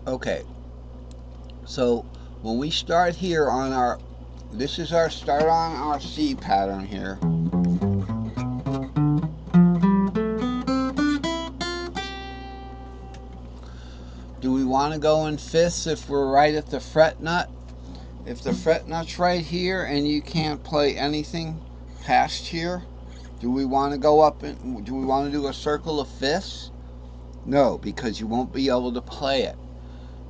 Okay, so when we start here on our, this is our start on our C pattern here. Do we want to go in fifths if we're right at the fret nut? If the fret nut's right here and you can't play anything past here, do we want to go up and do we want to do a circle of fifths? No, because you won't be able to play it.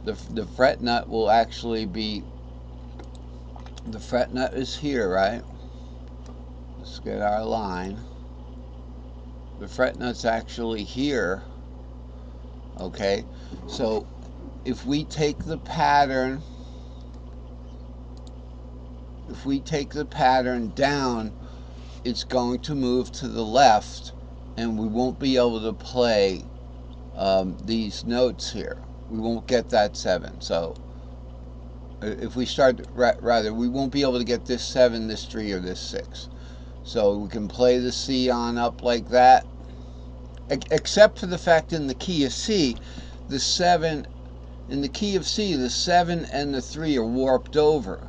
The fret nut will actually be, the fret nut is here, right? Let's get our line. The fret nut's actually here. Okay, so if we take the pattern, if we take the pattern down, it's going to move to the left, and we won't be able to play these notes here. We won't get that 7. So if we start, rather, we won't be able to get this 7, this 3, or this 6. So we can play the C on up like that, except for the fact in the key of C, the 7, in the key of C, the 7 and the 3 are warped over.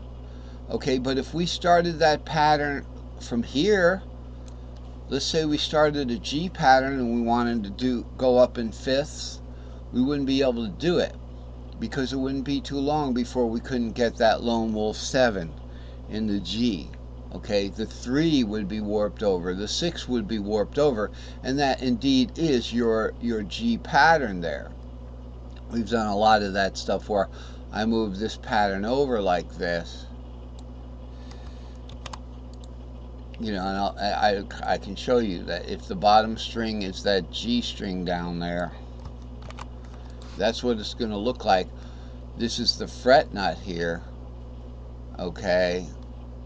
Okay, but if we started that pattern from here, let's say we started a G pattern and we wanted to go up in fifths, we wouldn't be able to do it because it wouldn't be too long before we couldn't get that lone wolf 7 in the G. Okay, the 3 would be warped over, the 6 would be warped over, and that indeed is your G pattern there. We've done a lot of that stuff where I move this pattern over like this, you know, and I can show you that if the bottom string is that G string down there, that's what it's going to look like. This is the fret nut here. Okay,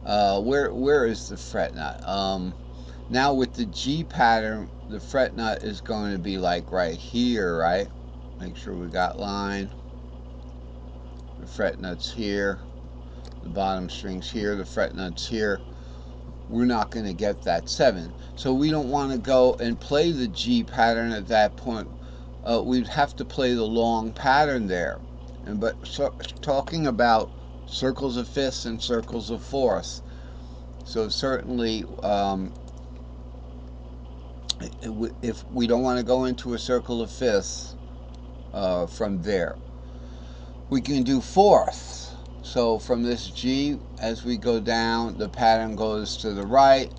where is the fret nut? Now with the G pattern, the fret nut is going to be like right here, right? Make sure we got line. The fret nut's here. The bottom string's here. The fret nut's here. We're not going to get that 7. So we don't want to go and play the G pattern at that point. We'd have to play the long pattern there. But so, talking about circles of fifths and circles of fourths, so certainly if we don't want to go into a circle of fifths from there, we can do fourths. So from this G, as we go down, the pattern goes to the right.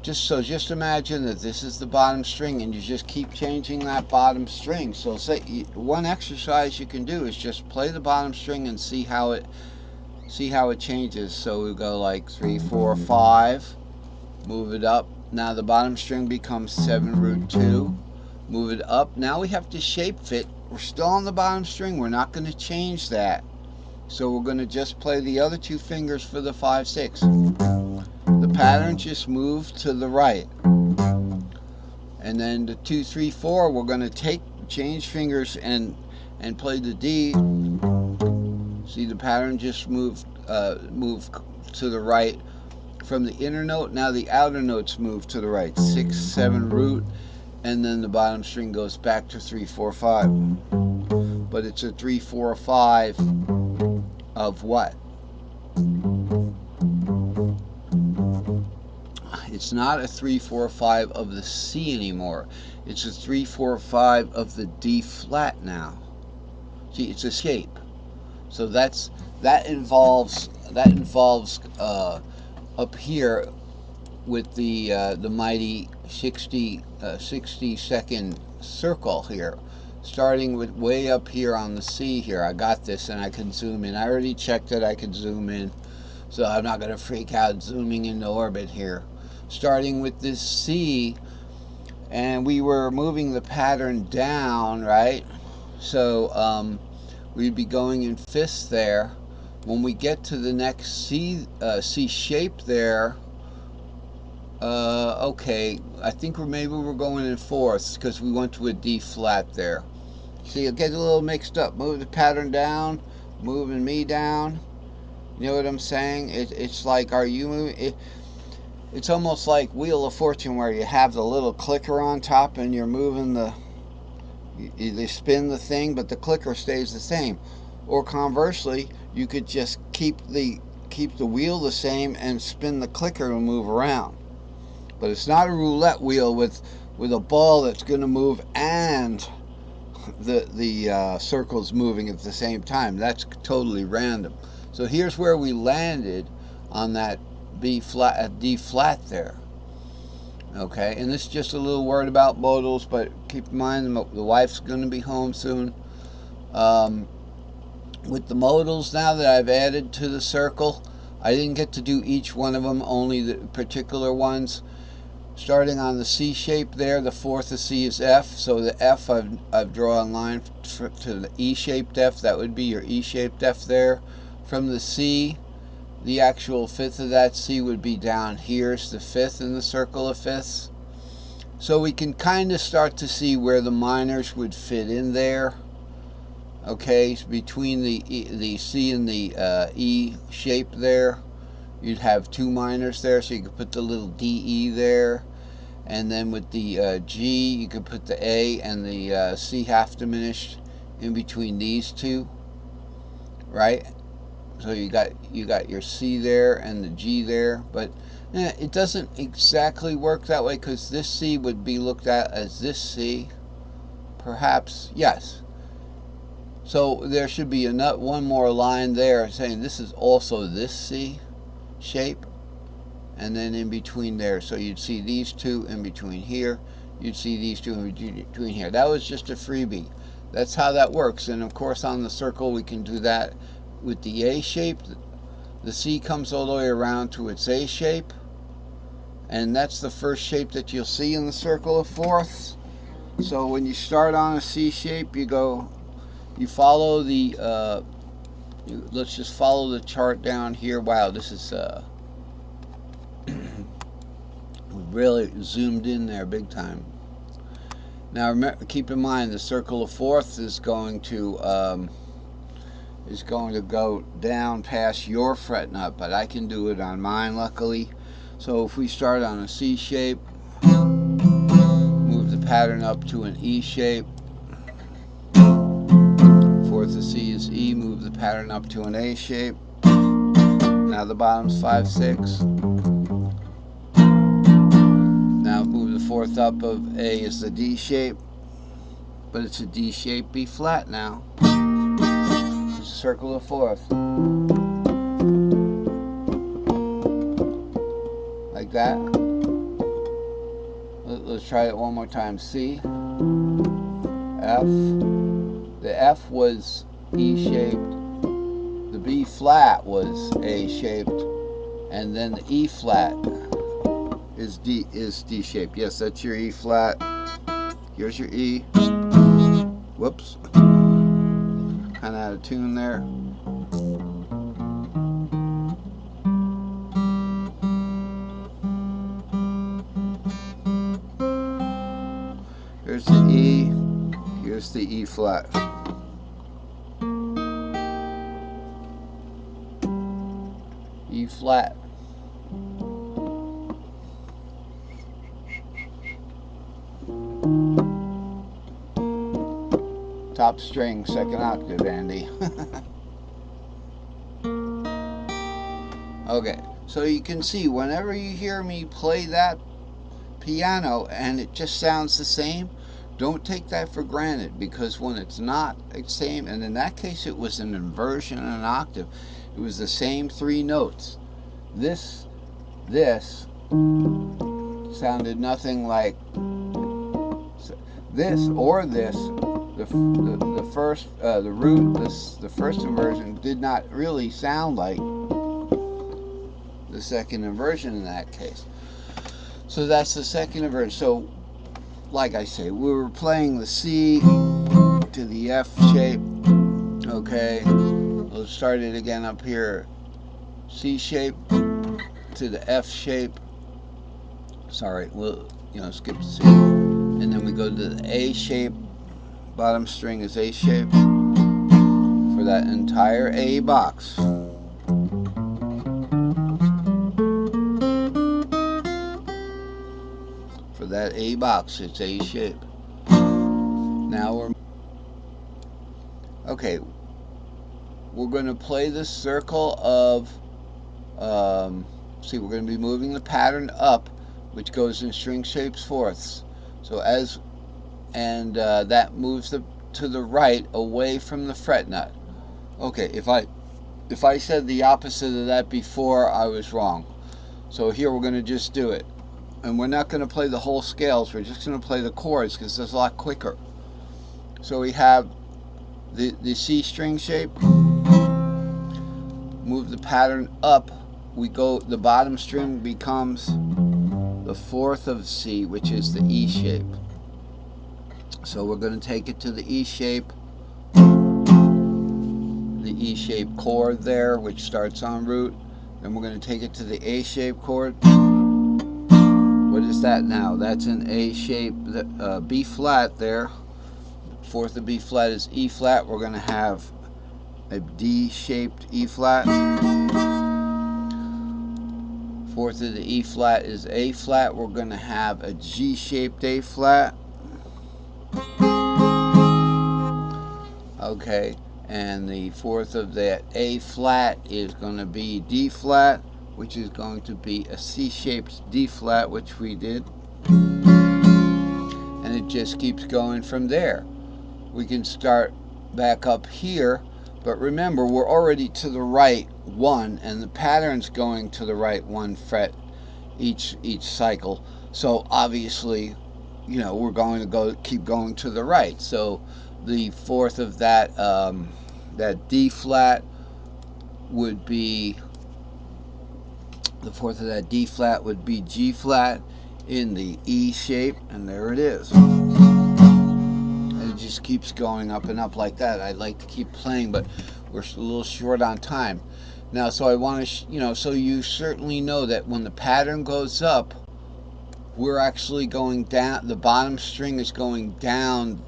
Just imagine that this is the bottom string and you just keep changing that bottom string. So say one exercise you can do is just play the bottom string and see how it changes. So we go like 3, 4, 5, move it up. Now the bottom string becomes 7 root 2. Move it up. Now we have to shape fit. We're still on the bottom string. We're not going to change that. So we're going to just play the other 2 fingers for the 5, 6. The pattern just moved to the right. And then the 2, 3, 4, we're going to change fingers and play the D. See, the pattern just moved to the right from the inner note. Now the outer notes move to the right. 6, 7 root, and then the bottom string goes back to 3, 4, 5. But it's a 3, 4, 5 of what? It's not a 3, 4, 5 of the C anymore. It's a 3, 4, 5 of the D flat now. See, it's a shape. So that involves up here with the mighty 60-second circle here, starting with way up here on the C here. I got this and I can zoom in. I already checked that I could zoom in, so I'm not going to freak out zooming into orbit here. Starting with this C, and we were moving the pattern down, right? So we'd be going in fifths there. When we get to the next C shape there, okay, I think maybe we're going in fourths because we went to a D flat there. See, it gets a little mixed up. Move the pattern down, moving me down. You know what I'm saying? It's like, are you moving? It's almost like Wheel of Fortune where you have the little clicker on top and you're moving the They spin the thing, but the clicker stays the same. Or conversely, you could just keep the wheel the same and spin the clicker and move around. But it's not a roulette wheel with a ball that's going to move and the circles moving at the same time. That's totally random. So here's where we landed on that B flat, D flat there. Okay, and this is just a little word about modals, but keep in mind the wife's going to be home soon. With the modals now that I've added to the circle, I didn't get to do each one of them, only the particular ones. Starting on the C shape there, the fourth of C is F, so the F I've drawn a line to the E-shaped F. That would be your E-shaped F there. From the C, the actual fifth of that C would be down here. It's the fifth in the circle of fifths. So we can kind of start to see where the minors would fit in there. Okay, between the C and the E shape there, you'd have two minors there, so you could put the little DE there. And then with the G, you could put the A and the C half diminished in between these two, right? So you got your C there and the G there, but it doesn't exactly work that way, because this C would be looked at as this C, perhaps, yes. So there should be one more line there saying this is also this C shape, and then in between there. So you'd see these two in between here. You'd see these two in between here. That was just a freebie. That's how that works. And of course on the circle we can do that with the A shape. The C comes all the way around to its A shape. And that's the first shape that you'll see in the circle of fourths. So when you start on a C shape, you follow the, let's just follow the chart down here. Wow, this is, really zoomed in there big time. Now remember, keep in mind the circle of fourths is going to go down past your fret nut, but I can do it on mine luckily. So if we start on a C shape, move the pattern up to an E shape, fourth of C is E, move the pattern up to an A shape. Now the bottom's 5/6. Now move the fourth up of A is the D shape, but it's a D shape B flat now. It's a circle of fourth. Like that. Let's try it one more time. C, F. The F was E shaped. The B flat was A shaped, and then the E flat is D shaped. Yes, that's your E flat. Here's your E. Whoops. Kind of out of tune there. Here's the E. Here's the E flat. E flat. Top string, second octave, Andy. Okay, so you can see whenever you hear me play that piano and it just sounds the same, don't take that for granted, because when it's not the same, and in that case it was an inversion and an octave, it was the same three notes. This sounded nothing like this or this. The first the first inversion did not really sound like the second inversion in that case. So that's the second inversion. So like I say, we were playing the C to the F shape. Okay, let's start it again up here. C shape to the F shape. Sorry, we'll skip the C, and then we go to the A shape. Bottom string is A shape for that entire A box. For that A box, it's A shape. Now okay, we're going to play the circle of, see, we're going to be moving the pattern up, which goes in string shapes fourths. So that moves to the right away from the fret nut. Okay, if I said the opposite of that before, I was wrong. So here we're going to just do it. And we're not going to play the whole scales, we're just going to play the chords because it's a lot quicker. So we have the C string shape, move the pattern up, the bottom string becomes the fourth of C, which is the E shape. So we're going to take it to the E shape, the E shape chord there, which starts on root. Then we're going to take it to the A shape chord. What is that now? That's an A shape, B flat there. Fourth of B flat is E flat. We're going to have a D shaped E flat. Fourth of the E flat is A flat. We're going to have a G shaped A flat. Okay, and the fourth of that A flat is going to be D flat, which is going to be a C shaped D flat, which we did. And it just keeps going from there. We can start back up here, but remember we're already to the right one, and the pattern's going to the right one fret each cycle. So obviously, we're going to keep going to the right. So the fourth of that D flat would be G flat in the E shape, and there it is. And it just keeps going up and up like that. I'd like to keep playing, but we're a little short on time. Now, so I want to, so you certainly know that when the pattern goes up, we're actually going down, the bottom string is going down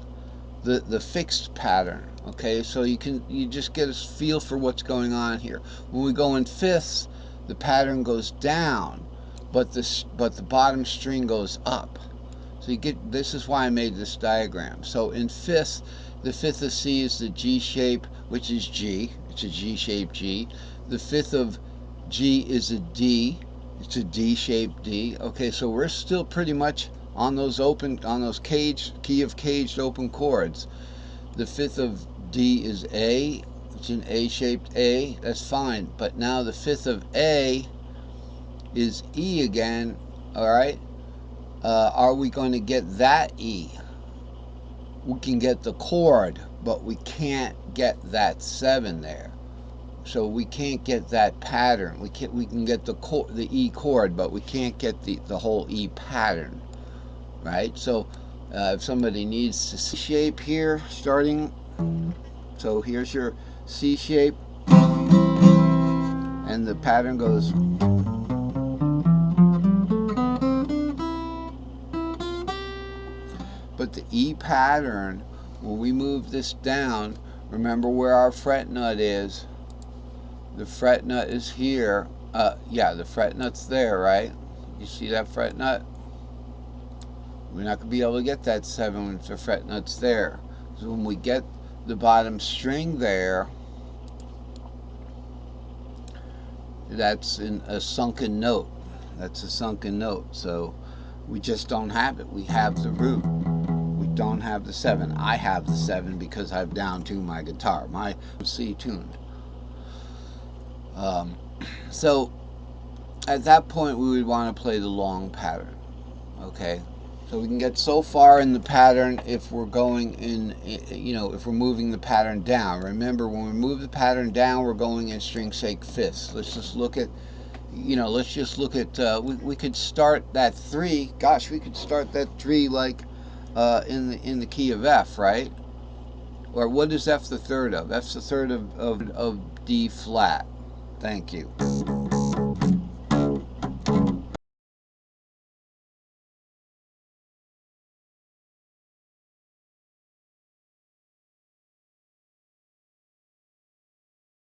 the fixed pattern. Okay, so you just get a feel for what's going on here. When we go in fifths, the pattern goes down, but the bottom string goes up. So this is why I made this diagram. So in fifth, the fifth of C is the G shape, which is G. It's a G shaped G. The fifth of G is a D. It's a D shaped D. Okay, so we're still pretty much on those key of caged open chords. The fifth of D is A. It's an A shaped A. That's fine. But now the fifth of A is E again. All right. Are we going to get that E? We can get the chord, but we can't get that 7 there. So we can't get that pattern. We can get the E chord, but we can't get the whole E pattern, right? So if somebody needs to C shape here, starting, so here's your C shape, and the pattern goes. But the E pattern, when we move this down, remember where our fret nut is. The fret nut is here. Yeah, the fret nut's there, right? You see that fret nut? We're not going to be able to get that 7 if the fret nut's there. So when we get the bottom string there, that's in a sunken note. That's a sunken note. So we just don't have it. We have the root. We don't have the 7. I have the 7 because I've down tuned my guitar. My C tuned. So at that point we would want to play the long pattern. Okay, so we can get so far in the pattern if we're going in, if we're moving the pattern down. Remember, when we move the pattern down, we're going in string shape fifths. Let's just look at, we could start that 3. Gosh, we could start that 3 like in the key of F, right? Or what is F the third of? F's the third of D flat. Thank you.